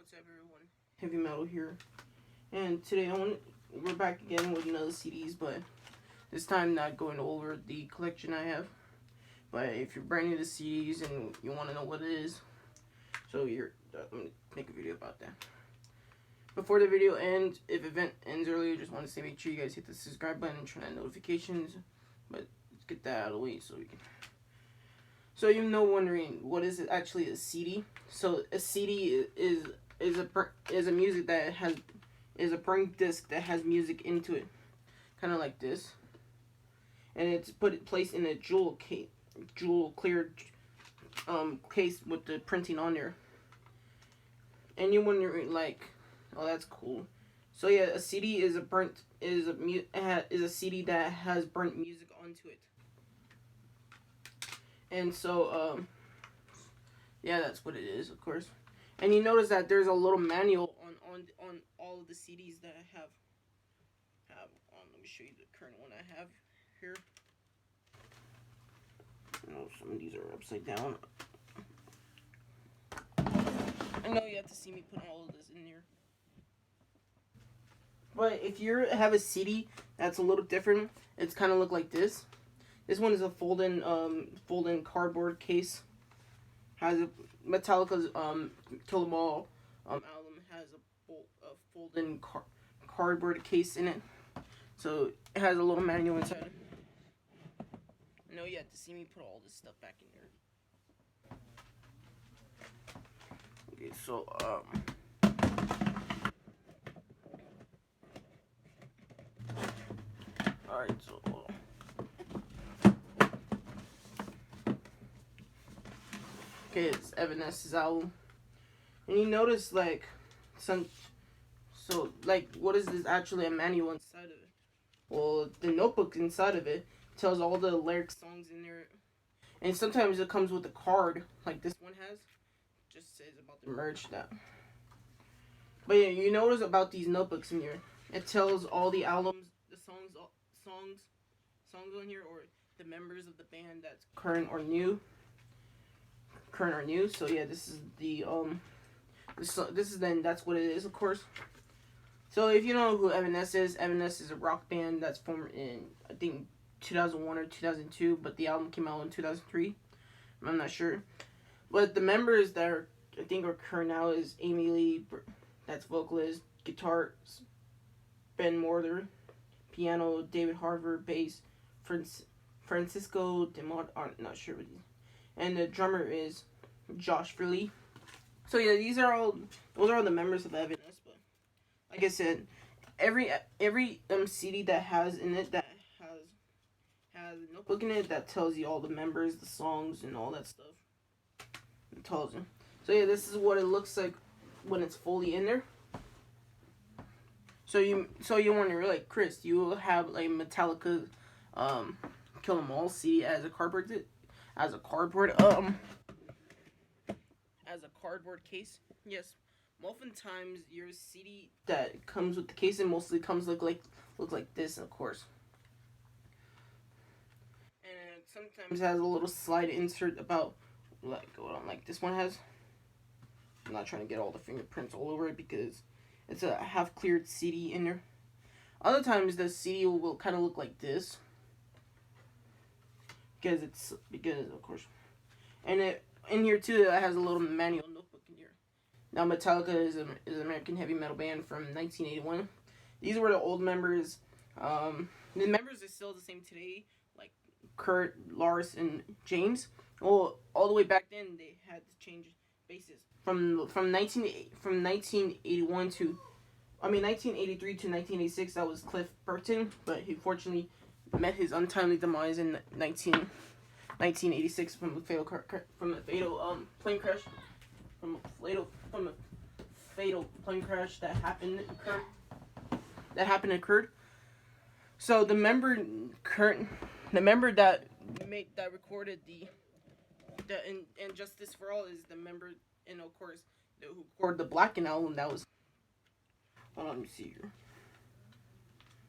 What's up, everyone? Heavy Metal here, and today we're back again with another CDs, but this time not going over the collection I have. But if you're brand new to CDs and you want to know what it is, so I'm gonna make a video about that. Before the video ends, if event ends early, just want to say make sure you guys hit the subscribe button and turn on notifications. But let's get that out of the way so we can. So you know, wondering what is it actually a CD? So a CD is a music that is a burnt disc that has music into it, kind of like this, and it's placed in a jewel clear case with the printing on there. And you're wondering like, oh, that's cool. So yeah, a CD is a CD that has burnt music onto it. And so, yeah, that's what it is, of course. And you notice that there's a little manual on all of the CDs that I have. Let me show you the current one I have here. Oh, some of these are upside down. I know you have to see me put all of this in here. But if you have a CD that's a little different, it's kind of look like this. This one is a fold-in cardboard case. Has Metallica's Kill 'Em All album has a fold-in cardboard case in it, so it has a little manual inside. I know you have to see me put all this stuff back in there. Okay, so all right, so. Okay, it's Evanescence's album, and you notice like what is this actually a manual inside of it? Well, the notebook inside of it tells all the lyric songs in there, and sometimes it comes with a card like this one has. Just says about the merch that. But yeah, you notice about these notebooks in here. It tells all the albums, the songs on here, or the members of the band that's current or new. So yeah, this is the that's what it is, of course. So if you know who Evanescence is a rock band that's formed in I think 2001 or 2002, but the album came out in 2003. I'm not sure, but the members that are I think are current now is Amy Lee, that's vocalist, guitar Ben Morther, piano David Harver, bass Francisco DeMont, I'm not sure what he is. And the drummer is Josh Freely. So yeah, those are all the members of Evanescence. But like I said, every CD that has in it that has a notebook in it that tells you all the members, the songs, and all that stuff. It tells you. So yeah, this is what it looks like when it's fully in there. So you wonder like, Chris, you have like Metallica Kill 'Em All CD as a cardboard case. Yes, oftentimes your CD that comes with the case and mostly comes look like this, of course. And it sometimes has a little slide insert about like this one has. I'm not trying to get all the fingerprints all over it because it's a half cleared CD in there. Other times the CD will kind of look like this. Because of course, and in here too it has a little manual notebook in here. Now Metallica is an American heavy metal band from 1981. These were the old members. The members are still the same today, like Kurt, Lars, and James. Well, all the way back then they had to change bases from 1981 to 1983 to 1986. That was Cliff Burton, but he fortunately met his untimely demise in 1986 from a fatal plane crash. That happened. So the member that recorded the Justice for All is the member, and of course who recorded the Blackened album. That was, let me see here.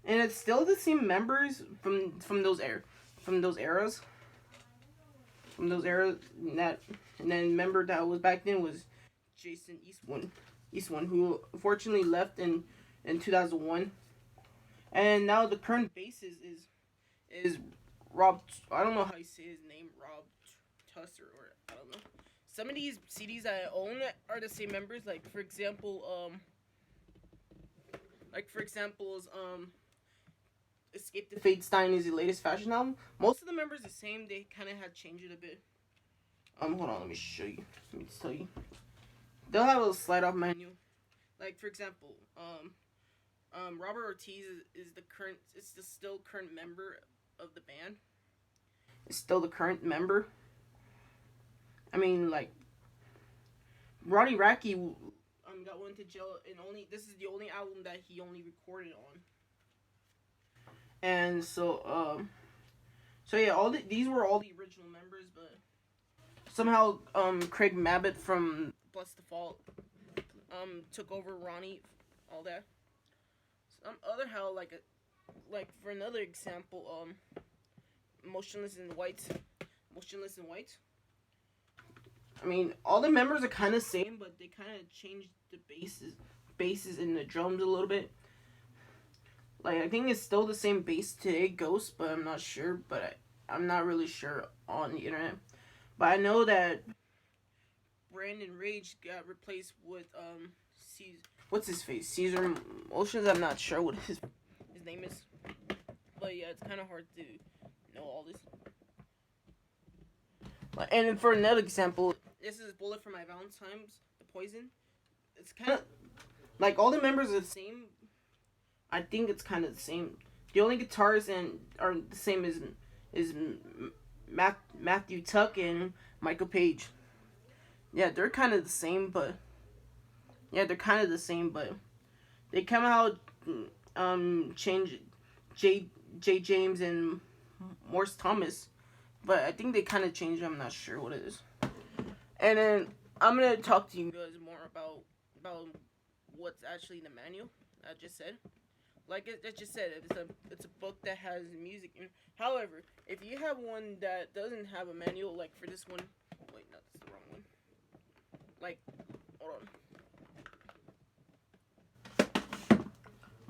And it's still the same members from those eras. And then member that was back then was Jason Eastwood, who unfortunately left in 2001, and now the current bassist is Rob. I don't know how you say his name, Rob Tusser, or I don't know. Some of these CDs I own are the same members. Like for example, Escape the Fate Stein is the latest fashion album. Most of the members are the same. They kind of had changed it a bit. Hold on, let me show you. Let me tell you. They'll have a slide off menu. Like for example, Robert Ortiz is the still current member of the band. Is still the current member. I mean, like Ronnie Radke got went to jail, and this is the only album that he only recorded on. And so yeah, these were all the original members, but somehow Craig Mabbitt from Bless the Fault took over Ronnie, all that. Some other how like for another example, Motionless in White. I mean, all the members are kind of same, but they kind of changed the basses and the drums a little bit. Like I think it's still the same bass today, Ghost, but I'm not sure. But I'm not really sure on the internet. But I know that Brandon Rage got replaced with what's his face? Caesar Motions. I'm not sure what his name is. But yeah, it's kind of hard to know all this. And for another example, this is Bullet for My Valentine's, The Poison. It's kind of like all the members are the same. I think it's kind of the same. The only guitars are the same as Matthew Tuck and Michael Page. Yeah, they're kind of the same, but they come out change J James and Morse Thomas, but I think they kind of changed it. I'm not sure what it is. And then I'm gonna talk to you guys more about what's actually in the manual. I just said. Like I just said, it's a book that has music. However, if you have one that doesn't have a manual, like for this one, wait, no, that's the wrong one. Like, hold on.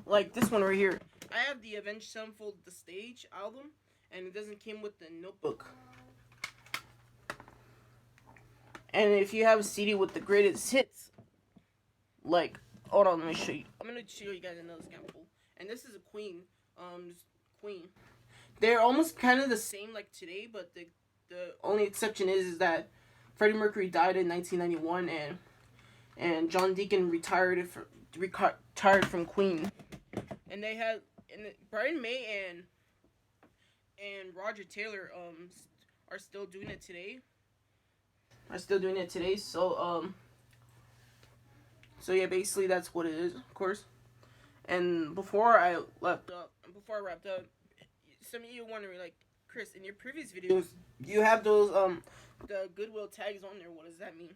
Like this one right here. I have the Avenged Sevenfold The Stage album, and it doesn't come with the notebook. And if you have a CD with the greatest hits, like, hold on, let me show you. I'm gonna show you guys another example. And this is a Queen. They're almost kind of the same like today, but the only exception is that Freddie Mercury died in 1991, and John Deacon retired from Queen. And they had Brian May and Roger Taylor are still doing it today. So yeah, basically that's what it is, of course. And before I wrapped up, some of you wondering, like, Chris, in your previous videos, you have those the Goodwill tags on there. What does that mean?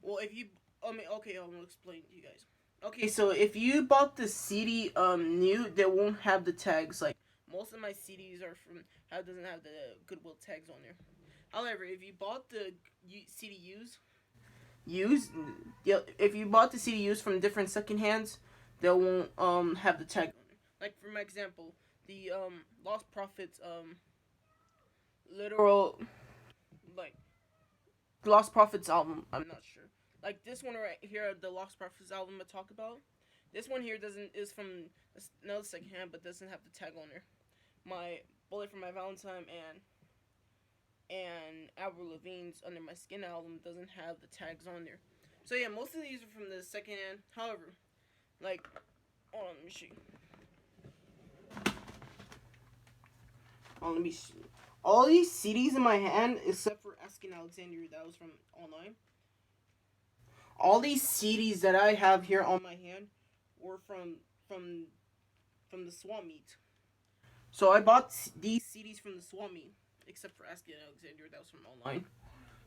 Well, if you, okay, I'm gonna explain to you guys. Okay, so if you bought the CD new, they won't have the tags. Like most of my CDs doesn't have the Goodwill tags on there. However, if you bought the CD if you bought the CD used from different second hands, they won't have the tag on it. Like for my example, the Lost Prophets literal like Lost Prophets album, I'm not sure. Like this one right here, the Lost Prophets album I talk about. This one here is from another second hand, but doesn't have the tag on there. My Bullet for My Valentine and Avril Lavigne's Under My Skin album doesn't have the tags on there. So yeah, most of these are from the second hand. However, like, hold on, let me see. Let me see. All these CDs in my hand, except for Asking Alexandria, that was from online. All these CDs that I have here on my hand were from the swap meet. So I bought these CDs from the swap meet, except for Asking Alexandria, that was from online.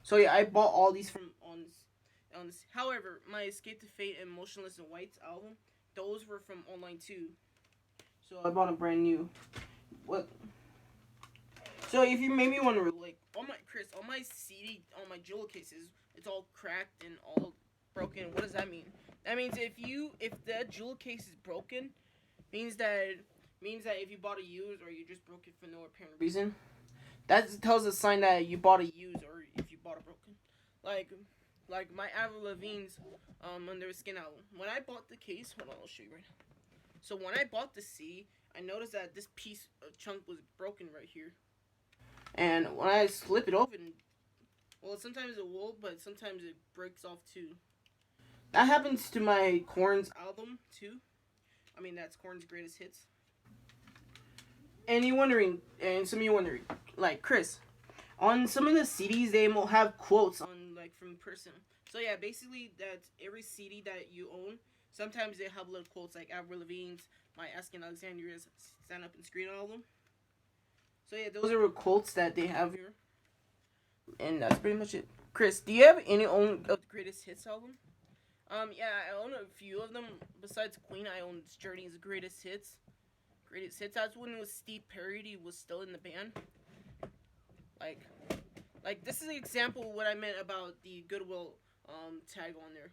So yeah, I bought all these from on this. However, my Escape to Fate and Motionless in White's album, those were from online too. So I bought a brand new. What? So if you maybe wonder, like, all my CD, all my jewel cases, it's all cracked and all broken. What does that mean? That means if the jewel case is broken, means that if you bought a used or you just broke it for no apparent reason, that tells a sign that you bought a used or if you bought a broken. Like my Avril Lavigne's Under the Skin album. When I bought the case, hold on, I'll show you right now. So when I bought the CD, I noticed that this piece of chunk was broken right here. And when I slip it open, well, sometimes it will, but sometimes it breaks off too. That happens to my Korn's album too. I mean, that's Korn's greatest hits. And some of you wondering, like Chris, on some of the CDs they will have quotes on like from person. So yeah, basically that's every CD that you own. Sometimes they have little quotes like Avril Lavigne's My Asking Alexandria's Stand Up and Scream album. So yeah, those are quotes that they have here. And that's pretty much it. Chris, do you have any own of the greatest hits album? Yeah, I own a few of them. Besides Queen, I own Journey's greatest hits. Greatest hits. That's when Steve Perry was still in the band. Like this is an example of what I meant about the Goodwill tag on there.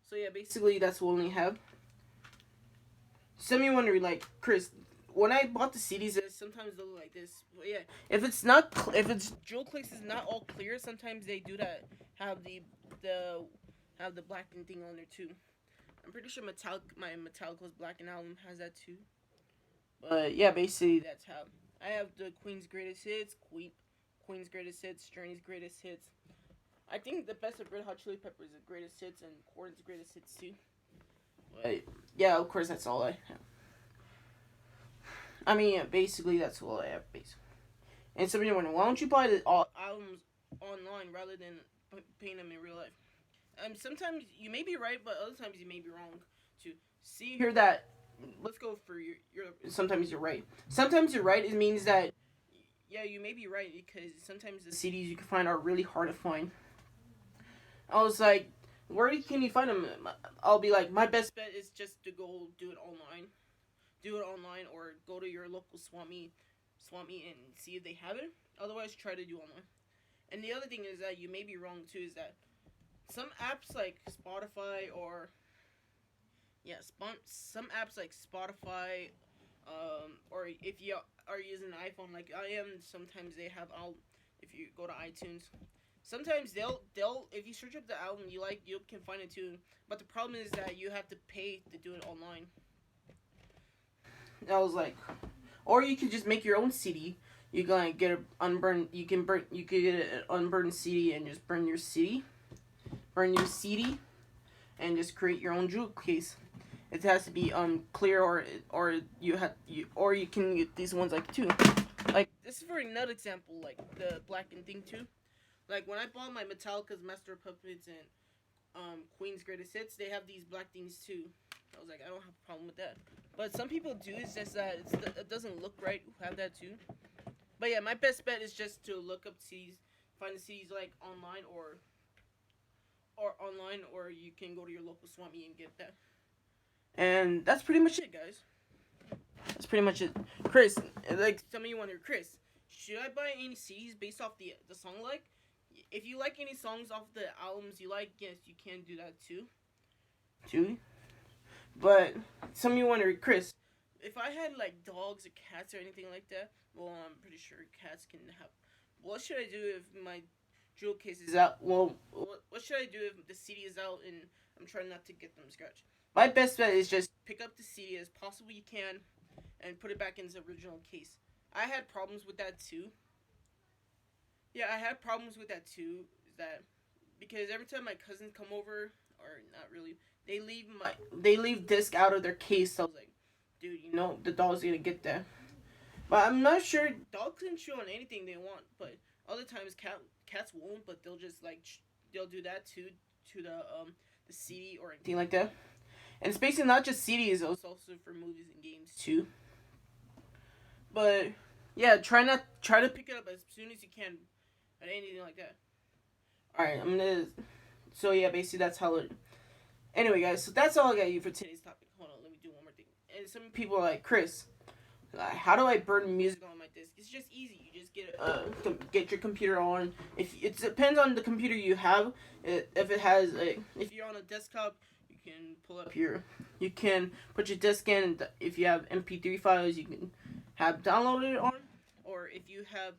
So yeah, basically that's what we only have. Some of you wondering, like Chris, when I bought the CDs, sometimes they look like this. But yeah, if it's jewel case is not all clear, sometimes they do that. Have the blackened thing on there too. I'm pretty sure my Metallica's Blackened album has that too. But yeah, basically that's how I have the Queen's greatest hits, Queen's greatest hits, Journey's greatest hits. I think the best of Red Hot Chili Peppers is greatest hits and Korn's greatest hits too. But yeah, of course that's all I have. I mean, yeah, basically that's all I have. Basically, and somebody wondering, why don't you buy the albums online rather than paying them in real life? Sometimes you may be right, but other times you may be wrong. To see here that, let's go for your. Sometimes you're right. Sometimes you're right. It means that, yeah, you may be right because sometimes the CDs you can find are really hard to find. I was like, where can you find them? I'll be like, my best bet is just to go do it online. Do it online or go to your local swap meet and see if they have it. Otherwise, try to do online. And the other thing is that you may be wrong too. Is that some apps like Spotify or some apps like Spotify, or if you are using an iPhone like I am, sometimes they have if you go to iTunes. Sometimes they'll if you search up the album you like, you can find it too. But the problem is that you have to pay to do it online. I was like, or you can just make your own CD. You can get an unburned. You can get an unburned CD and just burn your CD, and just create your own jewel case. It has to be clear or you can get these ones like too. Like this is for another example, like the blackened thing too. Like when I bought my Metallica's Master of Puppets and Queen's Greatest Hits, they have these black things too. I was like, I don't have a problem with that. But some people do. It's just that it doesn't look right. Who have that too. But yeah, my best bet is just to look up CDs, find the CDs like online or you can go to your local swap meet and get that. And that's pretty much it, guys. That's pretty much it. Chris, like some of you wonder, Chris, should I buy any CDs based off the song like? If you like any songs off the albums you like, yes, you can do that too. But some of you wonder, Chris, if I had like dogs or cats or anything like that, well, I'm pretty sure cats can have. What should I do if my jewel case is out? Well, what should I do if the CD is out and I'm trying not to get them scratched? My best bet is just pick up the CD as possible you can and put it back in its original case. I had problems with that too. Yeah, I had problems with that too. Is that because every time my cousins come over, or not really, they leave disc out of their case. So I was like, dude, the dog's gonna get that. But I'm not sure. Dogs can chew on anything they want, but other times cats won't. But they'll just they'll do that to the CD or anything like that. And it's basically not just CDs; it's also for movies and games too. But yeah, try to pick it up as soon as you can, and anything like that. All right, I'm gonna. So yeah, basically that's how it. Anyway, guys, so that's all I got you for today's topic. Hold on, let me do one more thing. And some people are like, Chris, How do I burn music on my disc? It's just easy. You just get your computer on. If it depends on the computer you have. If it has if you're on a desktop, you can pull up you can put your disc in. And if you have MP3 files, you can have downloaded it on. Or if you have